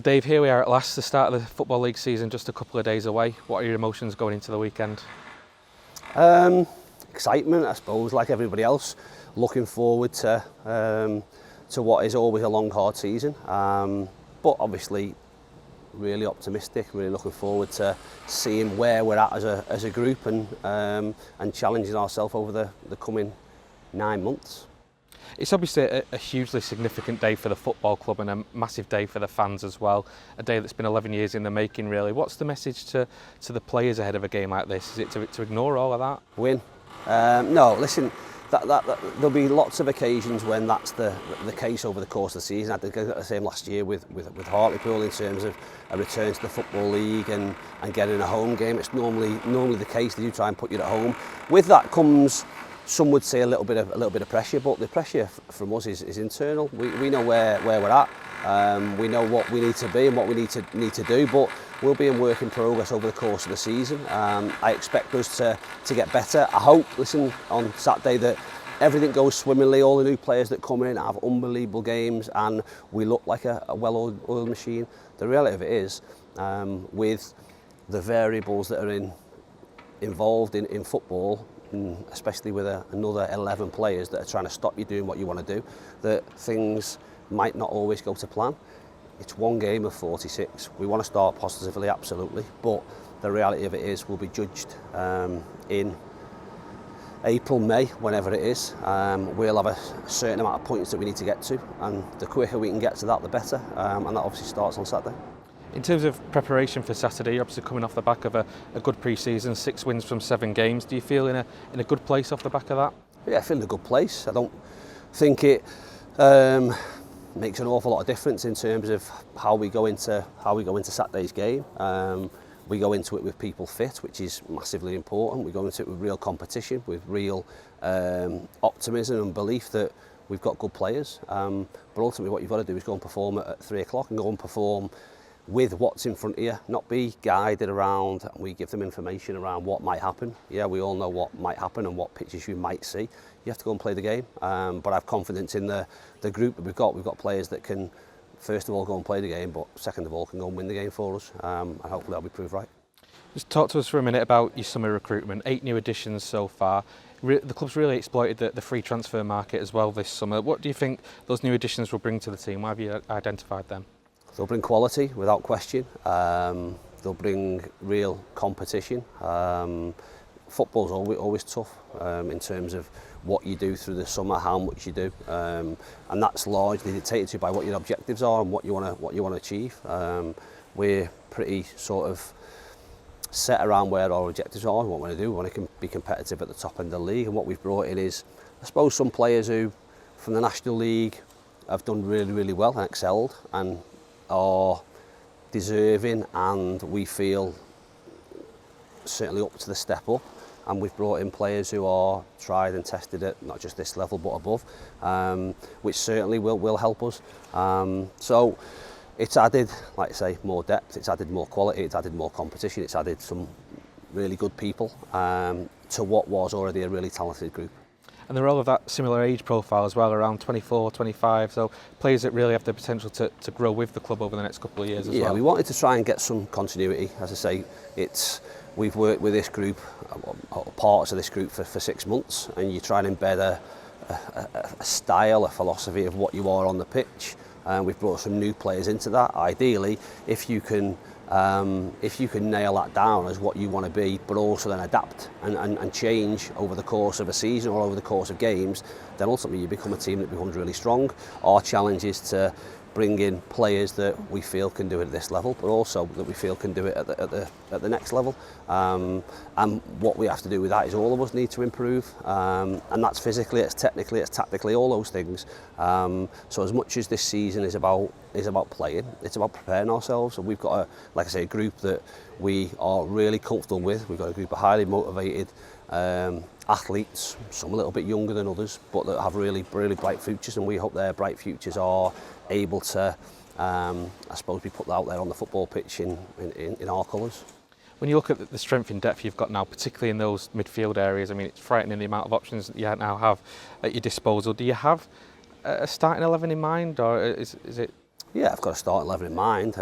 Well, Dave, here we are at last, the start of the Football League season, just a couple of days away. What are your emotions going into the weekend? Excitement, I suppose, like everybody else. Looking forward to what is always a long, hard season. But obviously, really optimistic. Really looking forward to seeing where we're at as a group and challenging ourselves over the coming 9 months. It's obviously a hugely significant day for the football club and a massive day for the fans as well. A day that's been 11 years in the making, really. What's the message to the players ahead of a game like this? Is it to ignore all of that? Win. No, listen, there'll be lots of occasions when that's the case over the course of the season. I think I got the same last year with Hartlepool in terms of a return to the Football League and getting a home game. It's normally the case. They do try and put you at home. With that comes, some would say, a little bit of pressure, but the pressure from us is internal. We know where we're at. We know what we need to be and what we need to do, but we'll be in work in progress over the course of the season. I expect us to get better. I hope, on Saturday that everything goes swimmingly. All the new players that come in have unbelievable games and we look like a well-oiled machine. The reality of it is, with the variables that are involved in football, especially with another 11 players that are trying to stop you doing what you want to do, that things might not always go to plan. It's one game of 46. We want to start positively, absolutely, but the reality of it is we'll be judged in April, May, whenever it is. We'll have a certain amount of points that we need to get to, and the quicker we can get to that, the better, and that obviously starts on Saturday. In terms of preparation for Saturday, you're obviously coming off the back of a good pre-season, 6 wins from 7 games. Do you feel in a good place off the back of that? Yeah, I feel in a good place. I don't think it makes an awful lot of difference in terms of how we go into Saturday's game. We go into it with people fit, which is massively important. We go into it with real competition, with real optimism and belief that we've got good players. But ultimately what you've got to do is go and perform at 3 o'clock and go and perform with what's in front of you, not be guided around. We give them information around what might happen. Yeah, we all know what might happen and what pitches you might see. You have to go and play the game. But I have confidence in the group that we've got. We've got players that can, first of all, go and play the game, but second of all, can go and win the game for us. And hopefully that'll be proved right. Just talk to us for a minute about your summer recruitment. 8 new additions so far. The club's really exploited the free transfer market as well this summer. What do you think those new additions will bring to the team? Why have you identified them? They'll bring quality, without question. They'll bring real competition. Football's always tough in terms of what you do through the summer, how much you do, and that's largely dictated to by what your objectives are and what you want to achieve. We're pretty sort of set around where our objectives are and what we want to do. We want to be competitive at the top end of the league, and what we've brought in is, I suppose, some players who from the National League have done really, really well and excelled and are deserving, and we feel certainly up to the step up. And we've brought in players who are tried and tested at not just this level but above, which certainly will help us. So it's added, like I say, more depth, it's added more quality, it's added more competition, it's added some really good people to what was already a really talented group. And they're all of that similar age profile as well, around 24, 25, so players that really have the potential to grow with the club over the next couple of years as well. Yeah, we wanted to try and get some continuity. As I say, we've worked with this group, parts of this group for 6 months, and you try and embed a style, a philosophy of what you are on the pitch. We've brought some new players into that. Ideally, if you can nail that down as what you want to be, but also then adapt and change over the course of a season or over the course of games, then ultimately you become a team that becomes really strong. Our challenge is to bring in players that we feel can do it at this level, but also that we feel can do it at the next level. And what we have to do with that is all of us need to improve, and that's physically, it's technically, it's tactically, all those things. So as much as this season is about playing, it's about preparing ourselves. And we've got a group that we are really comfortable with. We've got a group of highly motivated athletes, some a little bit younger than others, but that have really, really bright futures, and we hope their bright futures are able to, I suppose, be put out there on the football pitch in our colours. When you look at the strength and depth you've got now, particularly in those midfield areas, I mean, it's frightening the amount of options that you now have at your disposal. Do you have a starting 11 in mind, or is it? Yeah, I've got a starting 11 in mind.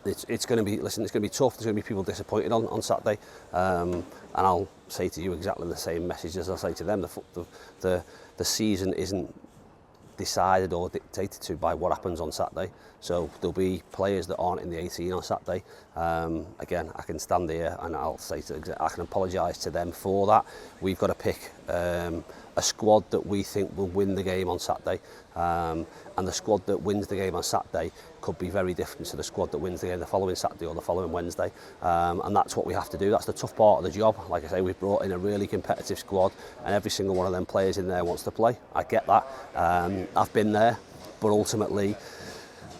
It's going to be, listen, it's going to be tough. There's going to be people disappointed on Saturday, and I'll say to you exactly the same message as I'll say to them. The season isn't decided or dictated to by what happens on Saturday. So there'll be players that aren't in the 18 on Saturday. Again, I can stand here and I'll say I can apologise to them for that. We've got to pick a squad that we think will win the game on Saturday, and the squad that wins the game on Saturday could be very different to the squad that wins the game the following Saturday or the following Wednesday, and that's what we have to do. That's the tough part of the job. Like I say, we've brought in a really competitive squad and every single one of them players in there wants to play. I get that. I've been there, but ultimately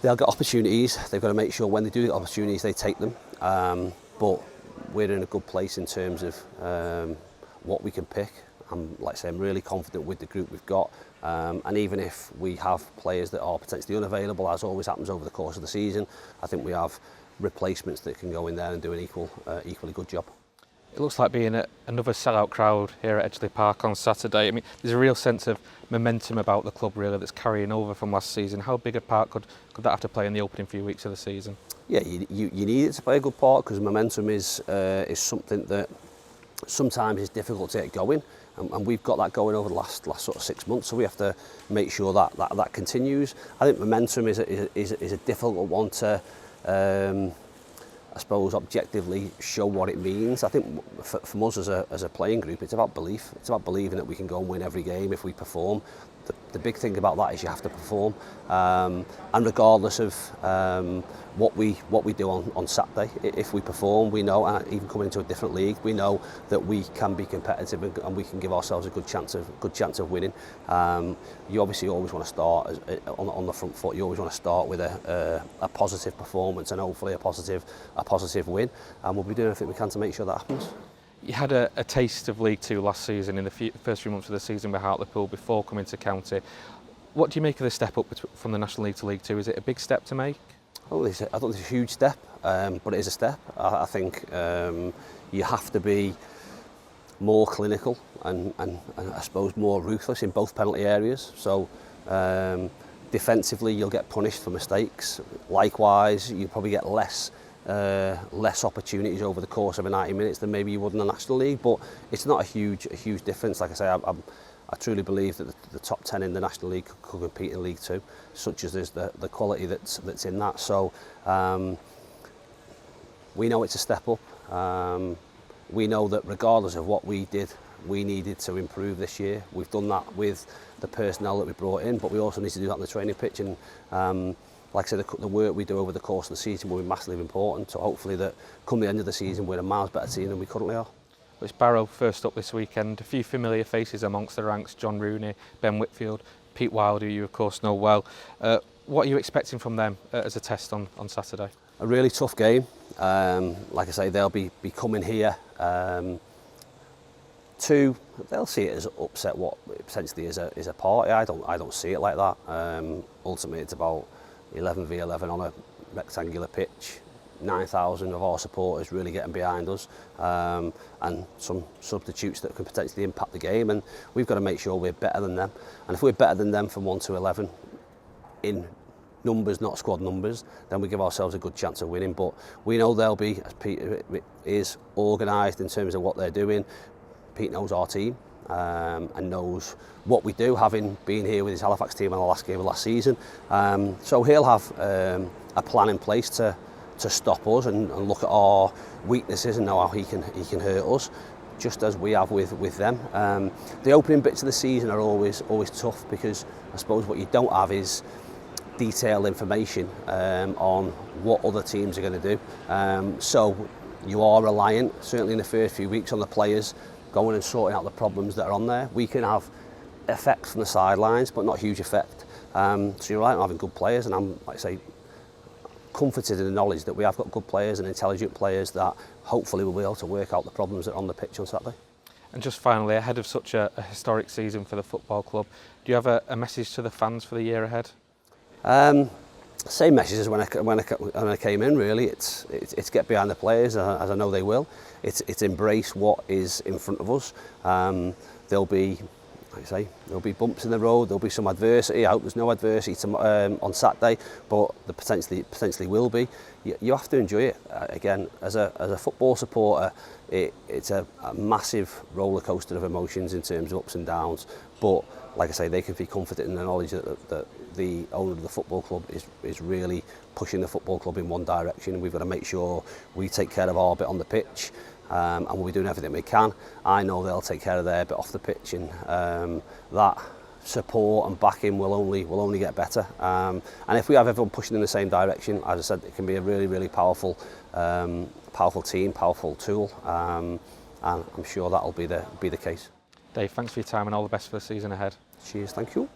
they'll get opportunities. They've got to make sure when they do get opportunities they take them, but we're in a good place in terms of what we can pick. Like I say, I'm really confident with the group we've got, and even if we have players that are potentially unavailable, as always happens over the course of the season, I think we have replacements that can go in there and do an equally good job. It looks like being another sellout crowd here at Edgeley Park on Saturday. I mean, there's a real sense of momentum about the club really that's carrying over from last season. How big a part could that have to play in the opening few weeks of the season? Yeah, you need it to play a good part, because momentum is something that sometimes is difficult to get going. And we've got that going over the last sort of 6 months, so we have to make sure that continues. I think momentum is a difficult one to, I suppose, objectively show what it means. I think for us as a playing group, it's about belief. It's about believing that we can go and win every game if we perform. The big thing about that is you have to perform, and regardless of what we do on Saturday, if we perform, we know, and even coming into a different league, we know that we can be competitive and we can give ourselves a good chance of winning. You obviously always want to start on the front foot. You always want to start with a positive performance and hopefully a positive win, and we'll be doing everything we can to make sure that happens. You had a taste of League Two last season in the first few months of the season with Hartlepool before coming to County. What do you make of the step up from the National League to League Two? Is it a big step to make? Oh, I don't think it's a huge step, but it is a step. I think you have to be more clinical and I suppose more ruthless in both penalty areas. So defensively, you'll get punished for mistakes. Likewise, you probably get less opportunities over the course of a 90 minutes than maybe you would in the National League, but it's not a huge difference. Like I say, I truly believe that the top 10 in the National League could compete in League Two, such as there's the quality that's in that. So we know it's a step up. We know that regardless of what we did, we needed to improve this year. We've done that with the personnel that we brought in, but we also need to do that on the training pitch. And like I said, the work we do over the course of the season will be massively important. So hopefully that come the end of the season, we're a miles better team than we currently are. Well, it's Barrow first up this weekend. A few familiar faces amongst the ranks: John Rooney, Ben Whitfield, Pete Wilde, who you of course know well. What are you expecting from them as a test on Saturday? A really tough game. Like I say, they'll be coming here they'll see it as upset what it potentially is a party. I don't see it like that. Ultimately, it's about 11v11 on a rectangular pitch. 9,000 of our supporters really getting behind us, and some substitutes that can potentially impact the game, and we've got to make sure we're better than them. And if we're better than them from 1 to 11 in numbers, not squad numbers, then we give ourselves a good chance of winning. But we know they'll be, as Pete is, organised in terms of what they're doing. Pete knows our team and knows what we do, having been here with his Halifax team in the last game of last season. So he'll have a plan in place to stop us and look at our weaknesses and know how he can hurt us, just as we have with them. The opening bits of the season are always tough, because I suppose what you don't have is detailed information on what other teams are going to do. So you are reliant, certainly in the first few weeks, on the players going and sorting out the problems that are on there. We can have effects from the sidelines, but not huge effect. So you're reliant on having good players, and I'm, like I say, comforted in the knowledge that we have got good players and intelligent players that hopefully will be able to work out the problems that are on the pitch on Saturday. And just finally, ahead of such a historic season for the football club, do you have a message to the fans for the year ahead? Same message as when I came in, really. It's get behind the players, as I know they will. It's embrace what is in front of us. There'll be like I say, there'll be bumps in the road, there'll be some adversity. I hope there's no adversity on Saturday, but there potentially will be. You have to enjoy it. Again, as a football supporter, it's a massive roller coaster of emotions in terms of ups and downs. But like I say, they can be comforted in the knowledge that the owner of the football club is really pushing the football club in one direction. We've got to make sure we take care of our bit on the pitch. And we'll be doing everything we can. I know they'll take care of their bit off the pitch, and that support and backing will only get better. And if we have everyone pushing in the same direction, as I said, it can be a really powerful team, powerful tool, and I'm sure that'll be the case. Dave, thanks for your time and all the best for the season ahead. Cheers, thank you.